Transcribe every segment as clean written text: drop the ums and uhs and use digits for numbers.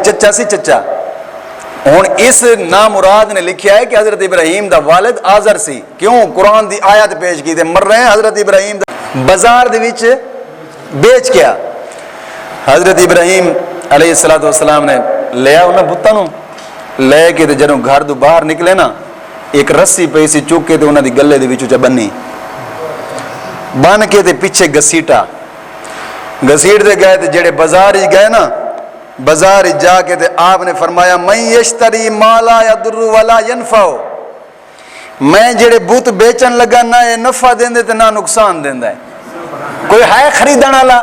چچا سی چچا. ہوں اس نامراد نے لکھیا ہے کہ حضرت ابراہیم دا والد آزر سی. کیوں؟ قرآن دی آیت پیش کی تے مر رہے ہیں حضرت ابراہیم دا بازار دے وچ بیچ کیا. حضرت ابراہیم علیہ السلام نے لیا انہاں بتاں نو لے کے تے جدوں گھر تو باہر نکلے نا ایک رسی پئی سی چک کے تے انہاں دی گلے دے وچوں چ بنی بن کے تے پیچھے گسیٹا گسیٹ دے گئے تے جڑے بازار ہی گئے نا بازار جا کے تے آپ نے فرمایا میں یشتری ما لا یضر ولا ينفع. میں جڑے بت بیچن لگا نہ یہ نفع دیندے تے نہ نقصان دیندا ہے. کوئی ہے خریدن والا؟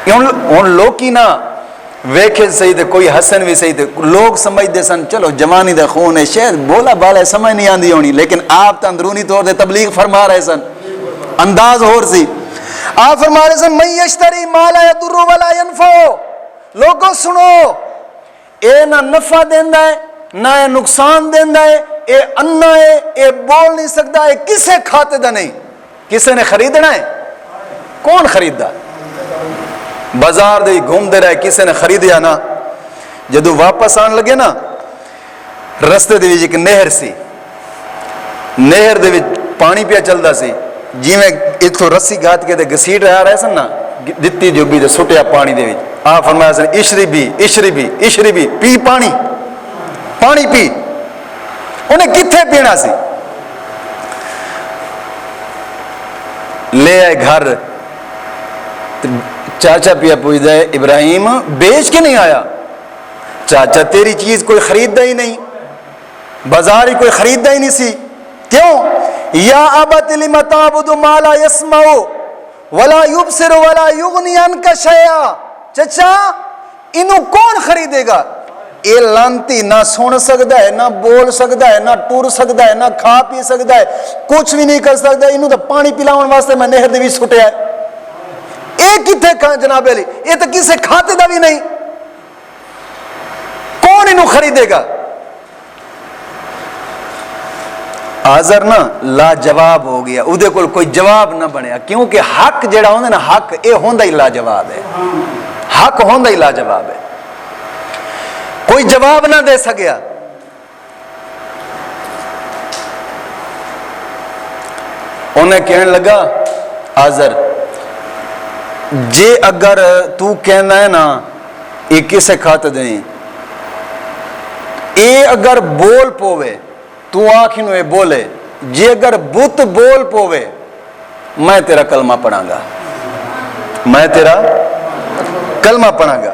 ہن لوکی نہ ویکھے صحیح تے کوئی حسن بھی صحیح تے لوگ سمجھدے سن چلو جوانی دا خون ہے شاید بولا بالا سمجھ نہیں آندی ہونی، لیکن آپ تو اندرونی طور تے تبلیغ فرما رہے سن، انداز ہور سی. آپ فرما رہے سن من یشتری ما لا یضر ولا ينفع. لوگوں سنو، اے نہ نفع دیندا ہے نہ اے نقصان دیندا ہے، اے انا ہے، اے بول نہیں سکتا، اے کسے کھاتے دا نہیں. کسے نے خریدنا ہے؟ کون خریددا؟ بازار دے گھوم دے رہے کسے نے خریدیا نا. جدو واپس آن لگے نا رستے دے وچ ایک نہر سی، نہر دے وچ پانی پیا چلدا سی. جویں اتھوں رسی گھات کے تے گھسیٹ رہے سن نا دتی جو بھی سٹیا پانی دے وچ. آپ فرمایا سن اشربی پی پانی پی. انہیں کتھے پینا سی؟ لے آئے گھر. چاچا پیا پوچھتا ہے ابراہیم بیچ کے نہیں آیا؟ چاچا تیری چیز کوئی خریدتا ہی نہیں، بازار ہی کوئی خریدتا ہی نہیں سی. کیوں؟ یا ابت لم تعبد ما لا يسمع ولا يبصر ولا يغني عنك شيئا. چچا انہوں کون خریدے گا؟ یہ لانتی نہ سن سکتا ہے، نہ بول سکتا ہے، نہ ٹور سکتا ہے، نہ کھا پی سکتا ہے، کچھ بھی نہیں کر سکتا. انہوں تو پانی پلاؤن واسطے میں نہر دے وچ سٹیا ہے. یہ کتنے کھا جناب علی؟ یہ تو کسے کھاتے دا بھی نہیں. کون انہوں خریدے گا؟ آزر نا لاجواب ہو گیا، اودے کول کوئی جواب نہ بنیا. کیونکہ حق جڑا ہوندا نا حق اے ہوندا ہی لاجواب ہے. حق ہوندا ہی لاجواب ہے، کوئی جواب نہ دے سکیا. انہیں کہنے لگا آزر جے اگر تو کہنا ہے نا یہ کسے کھاتے دیں، اے اگر بول پوے تو آنکھیں بولے، جے اگر بت بول پوے میں تیرا کلمہ پڑھاں گا، میں تیرا کلمہ پڑھاں گا.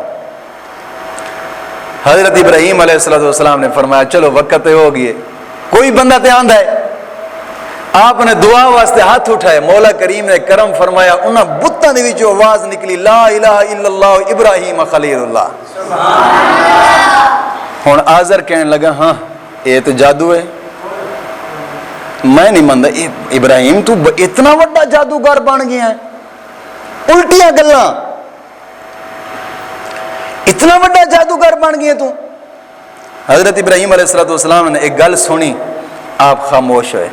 حضرت ابراہیم علیہ السلام نے فرمایا چلو وقت ہو گئے، کوئی بندہ تے آندا ہے. آپ نے دعا واسطے ہاتھ اٹھائے، مولا کریم نے کرم فرمایا، انہاں بتاں دے وچوں آواز نکلی لا الہ الا اللہ ابراہیم خلیل اللہ. ہن آزر کہنے لگا ہاں یہ تو جادو ہے، میں نہیں مندا. ابراہیم تو اتنا بڑا جادوگر بن گیا ہے، الٹیاں گلاں، اتنا بڑا جادوگر بن گیا تو. حضرت ابراہیم علیہ السلام نے ایک گل سنی، آپ خاموش ہوئے.